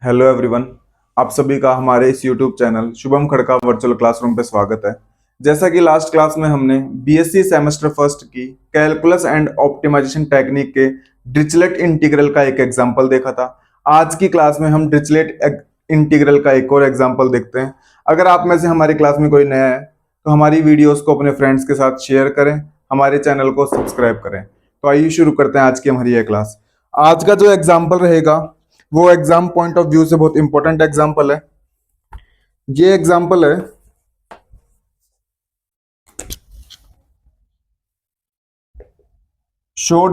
Hello everyone. आप सभी का हमारे इस YouTube channel Shubham Khadka virtual classroom पे स्वागत है। जैसा कि लास्ट क्लास में हमने बीएससी सेमेस्टर फर्स्ट की कैलकुलस एंड ऑप्टिमाइजेशन टेक्निक के डिरिचलेट इंटीग्रल का एक एग्जांपल देखा था। आज की क्लास में हम डिरिचलेट इंटीग्रल का एक और एग्जांपल देखते हैं। अगर आप में से हमारी क्लास में कोई नया है तो हमारी वीडियोस को अपने फ्रेंड्स के साथ शेयर करें, हमारे चैनल को सब्सक्राइब करें। तो आइए शुरू करते हैं आज की हमारी यह क्लास। आज का जो एग्जाम्पल रहेगा वो एग्जाम पॉइंट ऑफ व्यू से बहुत इंपॉर्टेंट एग्जाम्पल है। ये एग्जाम्पल है show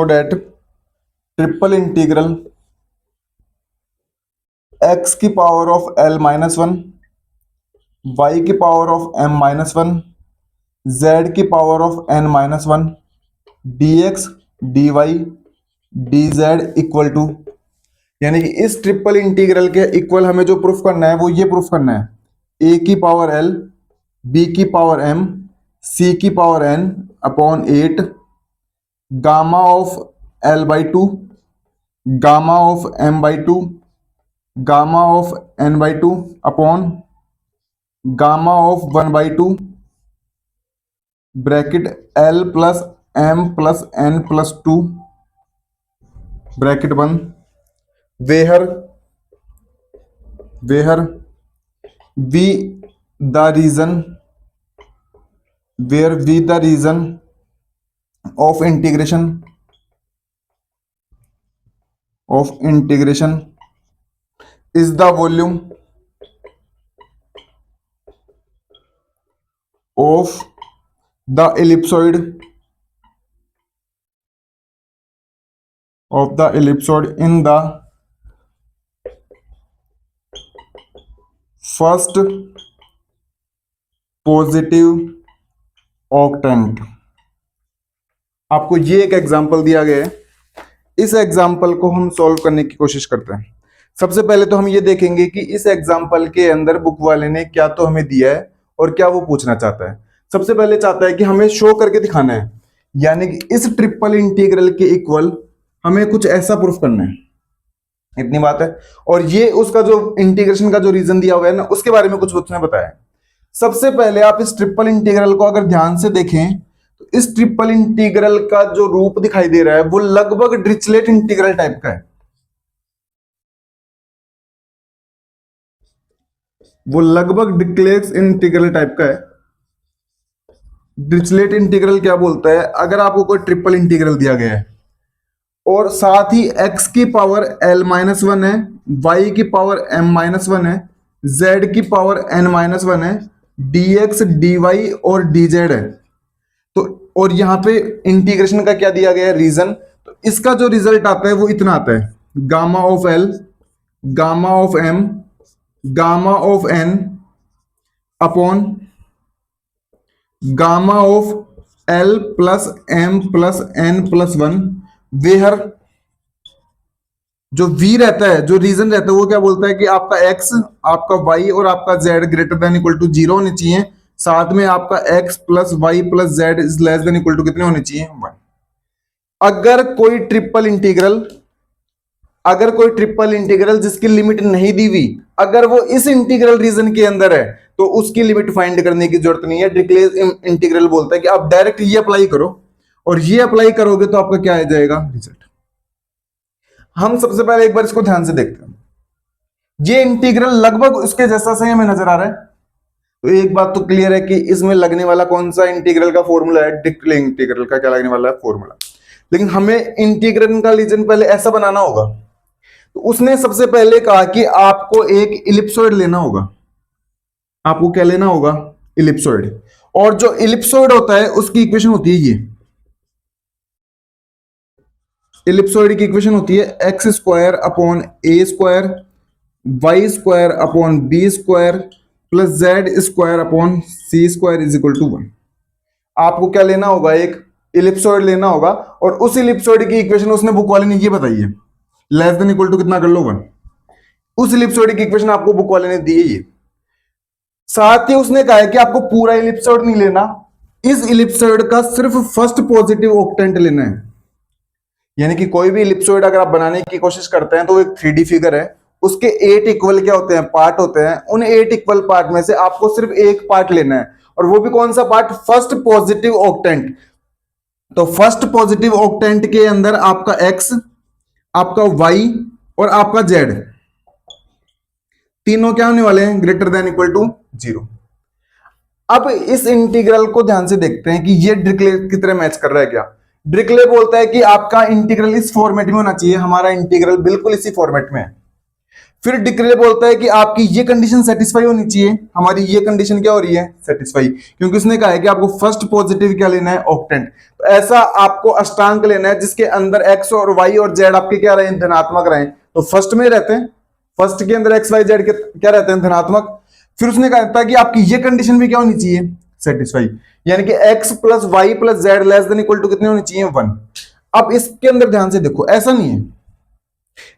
that triple integral X की power of L minus one, Y की power of M minus one, Z की power of N minus one, D X D Y D Z equal to, यानी कि इस triple integral के equal हमें जो proof करना है वो ये प्रूफ करना है ए की पावर एल, बी की पावर एम, सी की power N upon eight, gamma of L by two, gamma of M by two, gamma of N by two upon gamma of one by two, bracket L plus M plus N plus two, bracket बंद, where V the region where V the region of integration is the volume of the ellipsoid in the first positive octant। आपको ये एक example दिया गया है। इस example को हम सॉल्व करने की कोशिश करते हैं। सबसे पहले तो हम ये देखेंगे कि इस एग्जांपल के अंदर बुक वाले ने क्या तो हमें दिया है और क्या वो पूछना चाहता है। सबसे पहले चाहता है कि हमें शो करके दिखाना है, यानी कि इस ट्रिपल इंटीग्रल के इक्वल हमें कुछ ऐसा प्रूफ करना है। इतनी बात है। और ये उसका जो इंटीग्रेशन का जो रीजन दिया हुआ है ना, उसके बारे में कुछ उसने बताया। सबसे पहले आप इस ट्रिपल इंटीग्रल को अगर ध्यान से देखें तो इस ट्रिपल इंटीग्रल का जो रूप दिखाई दे रहा है वो लगभग डिरिचलेट इंटीग्रल टाइप का है। वो लगभग डिरिचलेट इंटीग्रल टाइप का है। डिरिचलेट इंटीग्रल क्या बोलता है, अगर आपको कोई ट्रिपल इंटीग्रल दिया गया है और साथ ही x की पावर l माइनस वन है, y की पावर m माइनस वन है, z की पावर n माइनस वन है, dx dy और dz है, तो और यहां पे इंटीग्रेशन का क्या दिया गया है, रीजन। तो इसका जो रिजल्ट आता है वो इतना आता है, gamma of l, gamma of m, gamma of n upon gamma of l plus m plus n plus one. वेहर जो v रहता है, जो रीजन रहता है, वो क्या बोलता है कि आपका x, आपका y और आपका z greater than equal to zero होने चाहिए। साथ में आपका x plus Y plus Z is less than equal to कितने होने चाहिए, वन। अगर कोई ट्रिपल इंटीग्रल जिसकी लिमिट नहीं दी हुई, अगर वो इस इंटीग्रल रीजन के अंदर है तो उसकी लिमिट फाइंड करने की जरूरत नहीं है। डिरिचलेट इंटीग्रल बोलता है कि आप डायरेक्ट ये अप्लाई करो, और ये अप्लाई करोगे तो आपका क्या आ जाएगा, रिजल्ट। हम सबसे पहले एक बार इसको ध्यान से देखते हैं। ये इंटीग्रल लगभग उसके जैसा से हमें नजर आ रहा है। तो एक बात तो क्लियर है कि इसमें लगने वाला कौन सा इंटीग्रल का फॉर्मूला है, डिरिचलेट इंटीग्रल का क्या लगने वाला है, फॉर्मूला। लेकिन हमें इंटीग्रल का रीजन पहले ऐसा बनाना होगा। तो उसने सबसे पहले कहा कि आपको एक इलिप्सॉइड लेना होगा। आपको क्या लेना होगा, इलिप्सॉइड। और जो इलिप्सॉइड होता है उसकी इक्वेशन होती है ये, इलिप्सॉइड की इक्वेशन होती है X square upon A square, Y square upon B square plus Z square upon C square is equal to one. आपको क्या लेना होगा, एक इलिप्सॉइड लेना होगा, और उस इलिप्सॉइड की इक्वेशन उसने बुक वाले ने ये बताई है, लेस देन इक्वल टू कितना कर लो, वन। उस इलिप्सॉइड की इक्वेशन आपको बुक वाले ने दी है ये। साथ ही उसने कहा है कि आपको पूरा इलिप्सॉइड नहीं लेना, इस इलिप्सॉइड का सिर्फ फर्स्ट पॉजिटिव ऑक्टेंट लेना है। यानी कि कोई भी इलिप्सॉइड अगर आप बनाने की कोशिश करते हैं तो एक 3D फिगर है, उसके 8 इक्वल क्या होते हैं, पार्ट होते हैं। उन 8 इक्वल पार्ट में से आपको सिर्फ एक पार्ट लेना है, और वो भी कौन सा पार्ट, फर्स्ट पॉजिटिव ऑक्टेंट। तो फर्स्ट पॉजिटिव ऑक्टेंट के अंदर आपका x, आपका y और आपका z तीनों क्या होने वाले हैं, ग्रेटर देन इक्वल टू 0। अब इस इंटीग्रल को ध्यान से देखते हैं कि ये डिरिक्ले की तरह मैच कर रहा है क्या। डिरिक्ले बोलता है कि आपका इंटीग्रल इस फॉर्मेट में होना चाहिए, हमारा इंटीग्रल बिल्कुल इसी फॉर्मेट में है। फिर डिरिक्ले बोलता है कि आपकी ये कंडीशन सेटिस्फाई होनी चाहिए, हमारी ये कंडीशन क्या हो रही है, सेटिस्फाई, क्योंकि उसने कहा है कि आपको फर्स्ट पॉजिटिव क्या लेना है, ऑक्टेंट। तो ऐसा आपको अष्टांक लेना है जिसके अंदर x और y और z आपके क्या रहे, धनात्मक रहे। तो फर्स्ट में रहते हैं, फर्स्ट के अंदर x y z के क्या रहते हैं, धनात्मक। फिर उसने कहा था कि आपकी ये कंडीशन भी क्या होनी चाहिए, सेटिस्फाई, यानी कि x plus Y plus Z less than equal to कितने होने चाहिए, 1। अब इसके अंदर ध्यान से देखो, ऐसा नहीं है,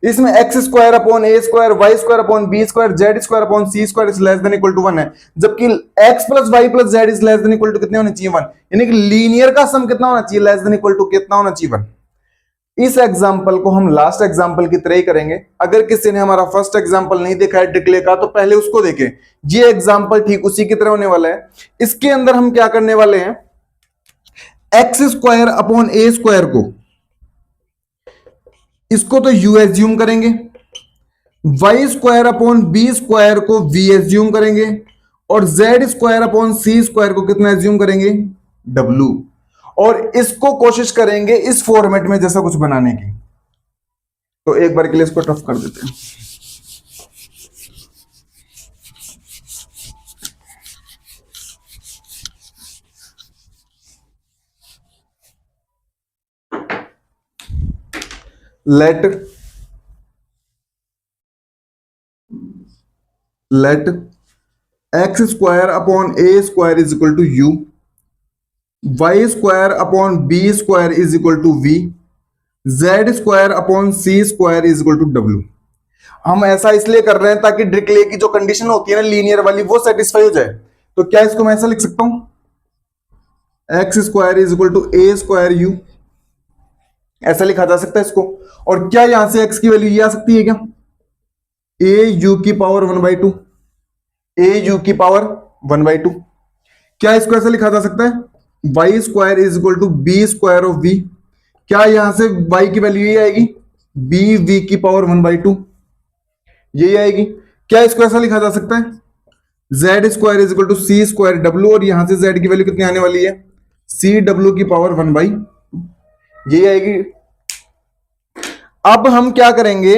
इसमें X square upon A square, Y square upon B square, Z square upon C square is less than equal to 1 है, जबकि X plus Y plus Z is less than equal to कितने होने चाहिए, 1। यानी कि लीनियर का सम कितना होना चाहिए, लेस देन इक्वल टू कितना होना चाहिए, 1। इस एग्जाम्पल को हम लास्ट एग्जाम्पल की तरह ही करेंगे। अगर किसी ने हमारा फर्स्ट एग्जाम्पल नहीं देखा है डिरिक्ले का, तो पहले उसको देखें। ये एग्जाम्पल ठीक उसी की तरह होने वाला है। इसके अंदर हम क्या करने वाले हैं, एक्स स्क्वायर अपॉन ए स्क्वायर को, इसको तो यू एज्यूम करेंगे, Y square upon B square को वी एज्यूम करेंगे, और जेड स्क्वायर अपॉन सी स्क्वायर को कितना एज्यूम करेंगे, डब्ल्यू। और इसको कोशिश करेंगे इस फॉर्मेट में जैसा कुछ बनाने की। तो एक बार के लिए इसको टफ कर देते हैं। Let X square upon A square is equal to U, Y square upon B square is equal to V, Z square upon C square is equal to W. हम ऐसा इसलिए कर रहे हैं ताकि डिरिक्ले की जो कंडीशन होती है ना लीनियर वाली, वो सेटिस्फाई हो जाए। तो क्या इसको मैं ऐसा लिख सकता हूं, X square is equal to A square U, ऐसा लिखा जा सकता है इसको। और क्या यहां से एक्स की वैल्यू ये आ सकती है क्या, ए यू की पावर 1/2, ए यू की पावर 1/2। क्या इसको ऐसा लिखा जा सकता है, Y square is equal to B square of V. क्या यहां से वाई की वैल्यू ये आएगी, बी वी की पावर 1/2, यही आएगी। क्या इसको ऐसा लिखा जा सकता है, Z square is equal to C square W, और यहां से जेड की वैल्यू कितनी आने वाली है, सी डब्ल्यू की पावर 1/2, यही आएगी। अब हम क्या करेंगे,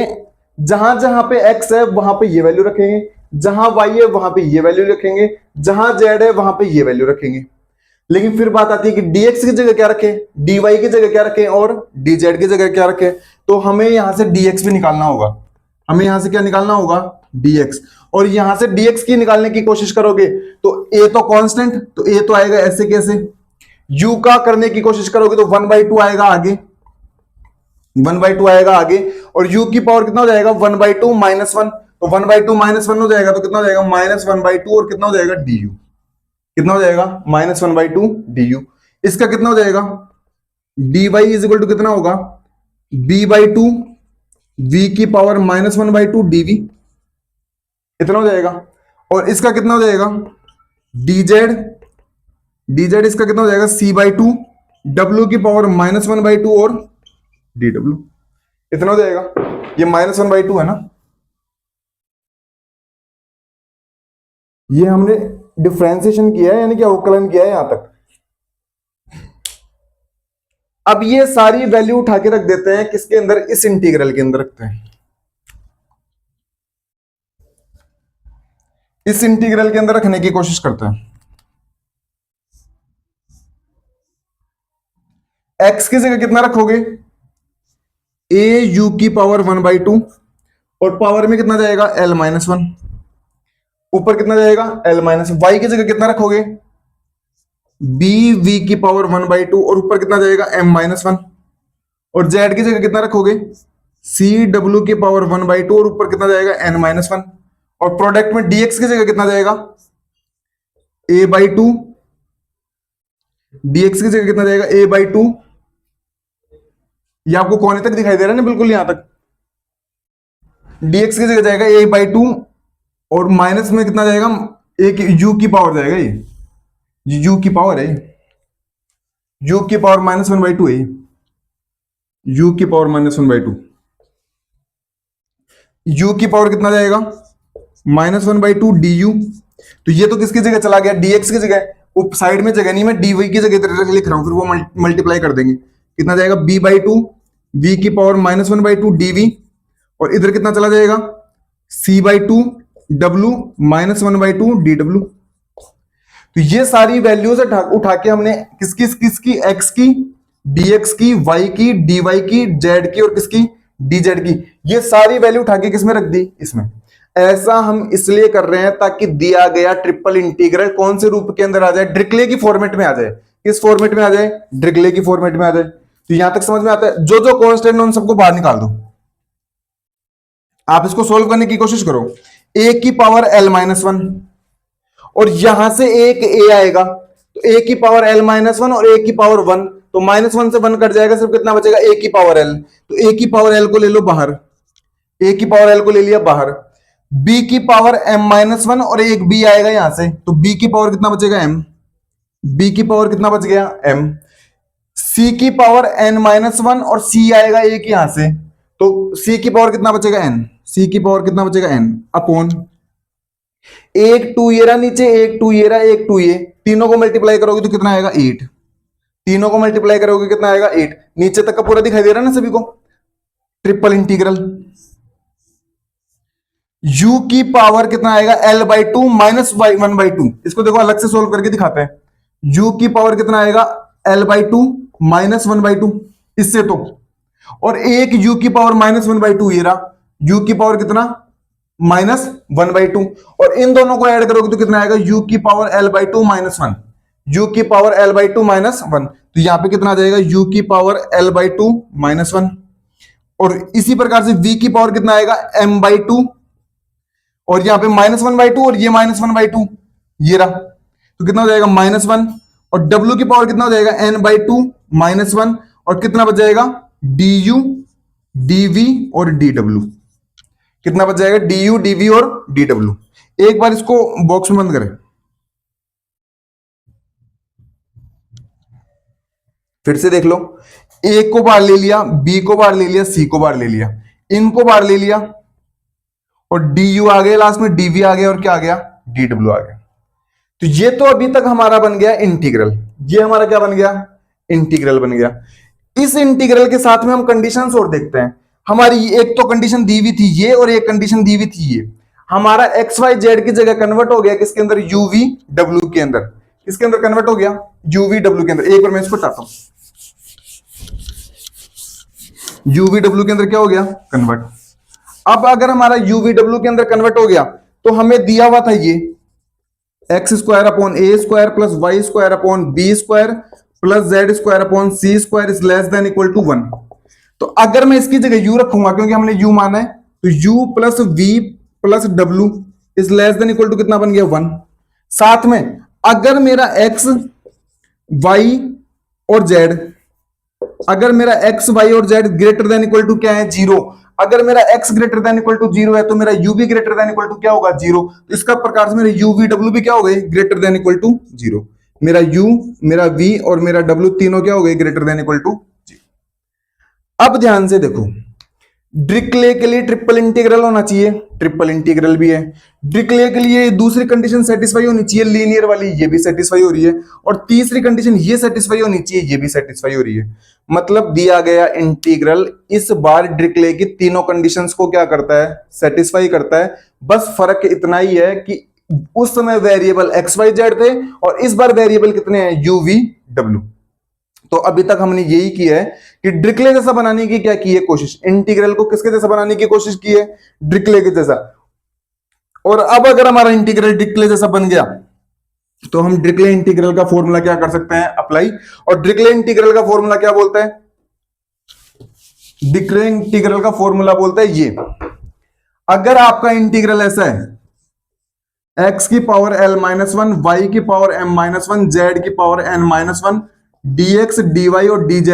जहां जहां पे x है वहां पे ये वैल्यू रखेंगे, जहां y है वहां पे ये वैल्यू रखेंगे, जहां z है वहां पे ये वैल्यू रखेंगे। लेकिन फिर बात आती है कि dx की जगह क्या रखें, dy की जगह क्या रखें, और dz की जगह क्या रखें। तो हमें यहां से dx भी निकालना होगा, हमें यहां से क्या निकालना होगा, dx। और यहां से dx की निकालने की कोशिश करोगे तो a तो कांस्टेंट, तो a तो आएगा ऐसे कैसे, u का करने की कोशिश करोगे तो 1/2 आएगा आगे, 1/2 आएगा आगे, और u की पावर कितना हो जाएगा, 1/2 -1। तो 1/2 -1 हो जाएगा, तो कितना हो जाएगा, -1/2, और कितना हो जाएगा, du, कितना हो जाएगा, -1/2 du। इसका कितना हो जाएगा, dy इज इक्वल टू कितना होगा, b/2 v की पावर -1/2 dv, इतना हो जाएगा। और इसका कितना हो जाएगा, dz, dz इसका कितना हो जाएगा, c/2 w की पावर -1/2 और dw, इतना हो जाएगा। ये -1/2 है ना, ये हमने डिफरेंशिएशन किया है, यानी कि अवकलन किया है यहां तक। अब ये सारी वैल्यू उठा के रख देते हैं किसके अंदर, इस इंटीग्रल के अंदर रखते हैं, इस इंटीग्रल के अंदर रखने की कोशिश करते हैं। x की जगह कितना रखोगे, a u की पावर 1/2, और पावर में कितना जाएगा, l-1, ऊपर कितना जाएगा, l-1। y की जगह कितना रखोगे, b v की पावर 1/2, और ऊपर कितना जाएगा, m-1। और z की जगह कितना रखोगे, c w की पावर 1/2, और ऊपर कितना जाएगा, n-1। और प्रोडक्ट में dx की जगह कितना जाएगा, a/2, dx की जगह कितना जाएगा, a/2, ये आपको कोने तक दिखाई दे रहा है ना, बिल्कुल यहां तक। dx की जगह जाएगा a/2 और माइनस में कितना जाएगा, एक u की पावर जाएगा, ये u की पावर है, u की पावर -1/2 है, u की पावर -1/2। u की पावर कितना जाएगा, -1/2 du। तो ये तो किसकी जगह चला गया, dx की जगह। साइड में जगह नहीं, मैं dy की जगह लिख रहा हूं, फिर वो मल्टीप्लाई कर देंगे। कितना जाएगा, b/2 v की पावर -1/2 dv, और इधर कितना चला जाएगा, c/2 w -1/2 dw। तो ये सारी वैल्यूज उठा के हमने किसकी किसकी, x की, dx की, y की, dy की, z की और किसकी, dz की, ये सारी वैल्यू उठा के किसमें रख दी, इसमें। ऐसा हम इसलिए कर रहे हैं ताकि दिया गया ट्रिपल इंटीग्रल कौन से रूप के अंदर आ जाए, डिरिक्ले की फॉर्मेट में आ जाए। किस फॉर्मेट में आ जाए, डिरिक्ले की फॉर्मेट में आ जाए। तो यहां तक समझ में आता है, जो जो कांस्टेंट उन सबको बाहर निकाल दो। आप इसको सोल्व करने की कोशिश करो, a की पावर l-1 और यहां से एक a आएगा, तो a की पावर l-1 और a की पावर 1, तो -1 से 1 कट जाएगा, सिर्फ कितना बचेगा, a की पावर l। तो a की पावर l को ले लो बाहर, a की पावर l को ले लिया बाहर। b की पावर m-1 और एक b आएगा यहां से, तो b की पावर कितना बचेगा, m। b की पावर कितना बच गया, m। c की पावर n-1 और c आएगा एक यहां से, तो c की पावर कितना बचेगा, n। c की पावर कितना बचेगा, n अपॉन एक 2 ये रहा नीचे, एक 2 ये रहा, एक 2 ये, तीनों को मल्टीप्लाई करोगे तो कितना आएगा, 8। तीनों को मल्टीप्लाई करोगे कितना आएगा, 8। नीचे तक का पूरा दिखाई दे रहा है ना सभी को। ट्रिपल इंटीग्रल u की पावर कितना आएगा, l/2 -1/2। इसको देखो अलग से सोल्व करके दिखाते हैं। u की पावर कितना आएगा, l/2 -1/2 इससे तो, और एक u की पावर -1/2 ये रहा, u की पावर कितना, -1/2, और इन दोनों को ऐड करोगे तो कितना आएगा, u की पावर l/2 -1, u की पावर l/2 -1। तो यहां पे कितना आ जाएगा, u की पावर l/2 -1, और इसी प्रकार से v की पावर कितना आएगा, m/2, और यहां पे -1/2 और ये -1/2 ये रहा, तो कितना हो जाएगा, -1, और w की पावर कितना हो जाएगा, n/2 -1, और कितना बच जाएगा, du dv और dw। कितना बच जाएगा, du dv और dw। एक बार इसको बॉक्स में बंद करें, फिर से देख लो। a को बाहर ले लिया, b को बाहर ले लिया, c को बाहर ले लिया, इनको बाहर ले लिया, और du आ गया लास्ट में, dv आ गया, और क्या आ गया, dw आ गया। तो ये तो अभी तक हमारा बन गया इंटीग्रल। ये हमारा क्या बन गया, इंटीग्रल बन गया। इस इंटीग्रल के साथ में हम कंडीशंस और देखते हैं। हमारी एक तो कंडीशन दी हुई थी ये, और एक कंडीशन दी हुई थी ये। हमारा एक्स वाई जेड की जगह कन्वर्ट हो गया किसके अंदर, यूवी डब्ल्यू के अंदर। किसके अंदर कन्वर्ट हो गया, यूवी डब्ल्यू के अंदर। एक बार मैं इसको चाहता हूं, यूवी डब्ल्यू के अंदर क्या हो गया, कन्वर्ट। अब अगर हमारा यूवी डब्ल्यू के अंदर कन्वर्ट हो गया, तो हमें दिया हुआ था ये x² upon a² plus y² upon b² plus z² upon c² is less than equal to 1। तो अगर मैं इसकी जगह u रखूंगा, क्योंकि हमने u माना है, तो u plus v plus w is less than equal to कितना बन गया, 1। साथ में अगर मेरा x y और z, अगर मेरा x y और z greater than equal to क्या है, 0। अगर मेरा x greater than equal to 0 है, तो मेरा u भी ग्रेटर देन इक्वल टू क्या होगा, 0। तो इसका प्रकार से मेरे u v w भी क्या हो गए, ग्रेटर देन इक्वल टू 0। मेरा u, मेरा v और मेरा w तीनों क्या हो गए, ग्रेटर देन इक्वल टू 0। अब ध्यान से देखो, डिरिक्ले के लिए ट्रिपल इंटीग्रल होना चाहिए, ट्रिपल इंटीग्रल भी है। डिरिक्ले के लिए दूसरी कंडीशन सेटिस्फाई होनी चाहिए, लीनियर वाली, ये भी सेटिस्फाई हो रही है, और तीसरी कंडीशन ये सेटिस्फाई होनी चाहिए, ये भी सेटिस्फाई हो रही है। मतलब दिया गया इंटीग्रल इस बार डिरिक्ले की तीनों कंडीशंस को क्या करता है, सेटिस्फाई करता है। बस फर्क इतना ही है कि उस समय वेरिएबल एक्स वाई जेड थे, और इस बार वेरिएबल कितने हैं, यू वी डब्ल्यू। तो अभी तक हमने यही किया है कि डिरिक्ले जैसा बनाने की क्या की है कोशिश, इंटीग्रल को किसके जैसा बनाने की कोशिश की है, डिरिक्ले के जैसा। और अब अगर हमारा इंटीग्रल डिरिक्ले जैसा बन गया, तो हम डिरिक्ले इंटीग्रल का फॉर्मूला क्या कर सकते हैं, अप्लाई। और डिरिक्ले इंटीग्रल का फॉर्मूला क्या बोलता है, डिरिक्ले इंटीग्रल का फॉर्मूला बोलता है ये। अगर आपका इंटीग्रल ऐसा है, x की पावर l-1, y की पावर m-1, z की पावर n-1, dx dy और dz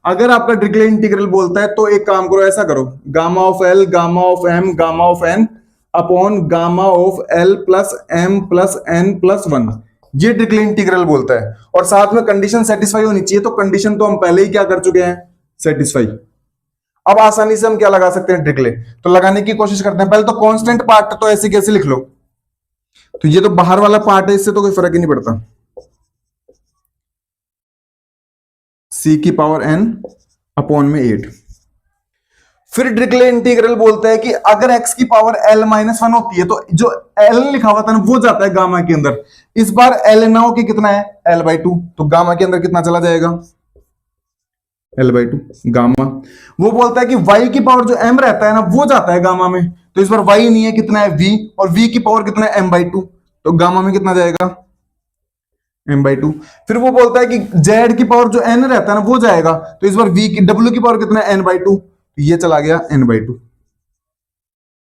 अगर आपका डिरिचलेट इंटीग्रल बोलता है तो एक काम करो, ऐसा करो, gamma of l, gamma of m, gamma of n upon gamma of l plus M plus N plus one, ये डिरिचलेट इंटीग्रल बोलता है। और साथ में कंडीशन सेटिस्फाई होनी चाहिए, तो कंडीशन तो हम पहले ही क्या कर चुके हैं, सेटिस्फाई। अब आसानी से हम क्या लगा सकते हैं डिरिचलेट, तो लगाने की कोशिश करते हैं। पहले तो कांस्टेंट पार्ट तो ऐसे कैसे लिख लो, तो ये तो बाहर वाला पार्ट है, इससे तो कोई फर्क ही नहीं पड़ता, c की पावर n अपॉन में 8। फिर डिरिचलेट इंटीग्रल बोलता है कि अगर x की पावर l माइनस 1 होती है तो जो l लिखा हुआ था ना वो जाता है गामा के अंदर। इस बार l ना हो कि कितना है, l/2, तो गामा के अंदर कितना चला जाएगा, l/2 गामा। वो बोलता है कि y की पावर जो m रहता है ना वो जाता है गामा में, तो इस बार y नहीं है, कितना है v, और v की पावर कितना है m/2, तो गामा में कितना जाएगा, m/2। फिर वो बोलता है कि z की पावर जो n रहता है ना वो जाएगा, तो इस बार v की w की पावर कितना है n/2, तो ये चला गया n/2,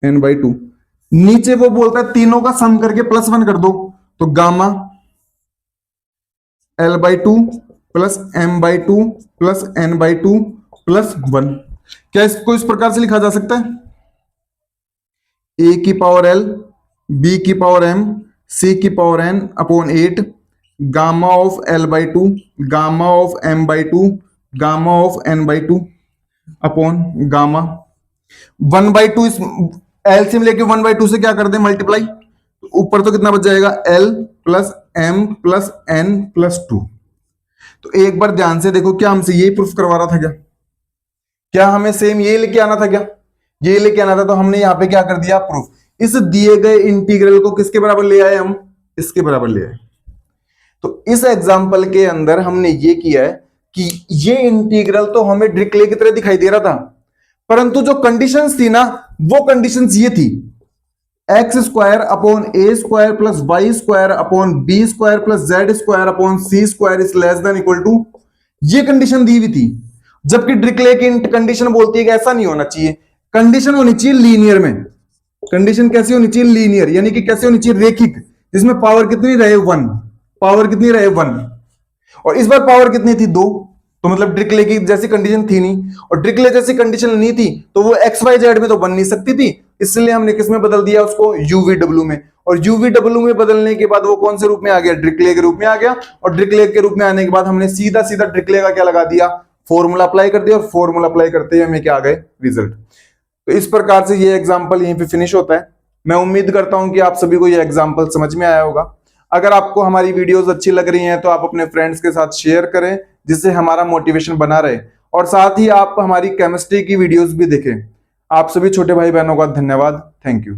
n/2। नीचे वो बोलता है तीनों का सम करके +1 कर दो, तो gamma l/2 plus m/2 plus n/2 plus 1। क्या इसको इस प्रकार से लिखा जा सकता है, a की पावर l, b की पावर m, c की power n upon 8 gamma of l/2 gamma of m/2 gamma of n/2 upon gamma 1/2। इस एलसीएम लेके 1/2 से क्या कर दे, मल्टीप्लाई, ऊपर तो कितना बच जाएगा, l plus m plus n plus 2। तो एक बार ध्यान से देखो, क्या हमसे यही प्रूफ करवा रहा था क्या हमें सेम यही लेके आना था, क्या यही लेके आना था, तो हमने यहां पे क्या कर दिया, प्रूफ। इस दिए गए इंटीग्रल को किसके बराबर ले आए, हम इसके बराबर ले आए। तो इस एग्जाम्पल के अंदर हमने ये किया है कि ये इंटीग्रल तो हमें डिरिचलेट की तरह दिखाई दे रहा था, परंतु जो कंडीशंस थी ना वो कंडीशंस ये थी, x square upon A square plus y square upon B square plus Z square upon C square is less than equal to, ये कंडीशन दी हुई थी। जबकि डिरिचलेट की कंडीशन बोलती है कि ऐसा नहीं होना चाहिए, कंडीशन होनी चाहिए लीनियर में। कंडीशन कैसी होनी चाहिए, लीनियर, यानी कि कैसे होनी चाहिए, रेखिक, जिसमें पावर कितनी रहे, 1, पावर कितनी रहे 1, और इस बार पावर कितनी थी, 2, तो मतलब डिरिचलेट की जैसी कंडीशन थी नहीं, और डिरिचलेट जैसी कंडीशन नहीं थी तो वो एक्स वाई जेड में तो बन नहीं सकती थी, इसलिए हमने किस में बदल दिया उसको, यूवीडब्ल्यू में। और यूवीडब्ल्यू में बदलने के बाद वो कौन से रूप में आ गया, डिरिचलेट के रूप में आ गया। और डिरिचलेट के रूप में आने के बाद हमने सीधा सीधा डिरिचलेट का क्या लगा दिया, फॉर्मूला अप्लाई कर दिया, और फॉर्मूला अप्लाई करते ही हमें क्या आ गए, रिजल्ट। तो इस प्रकार से ये एग्जाम्पल यहीं पे फिनिश होता है। मैं उम्मीद करता हूं कि आप सभी को ये एग्जाम्पल समझ में आया होगा। अगर आपको हमारी वीडियोस अच्छी लग रही हैं तो आप अपने फ्रेंड्स के साथ शेयर करें, जिससे हमारा मोटिवेशन बना रहे, और साथ ही आप हमारी केमिस्ट्री की वीडियोस भी देखें। आप सभी छोटे भाई बहनों का धन्यवाद, थैंक यू।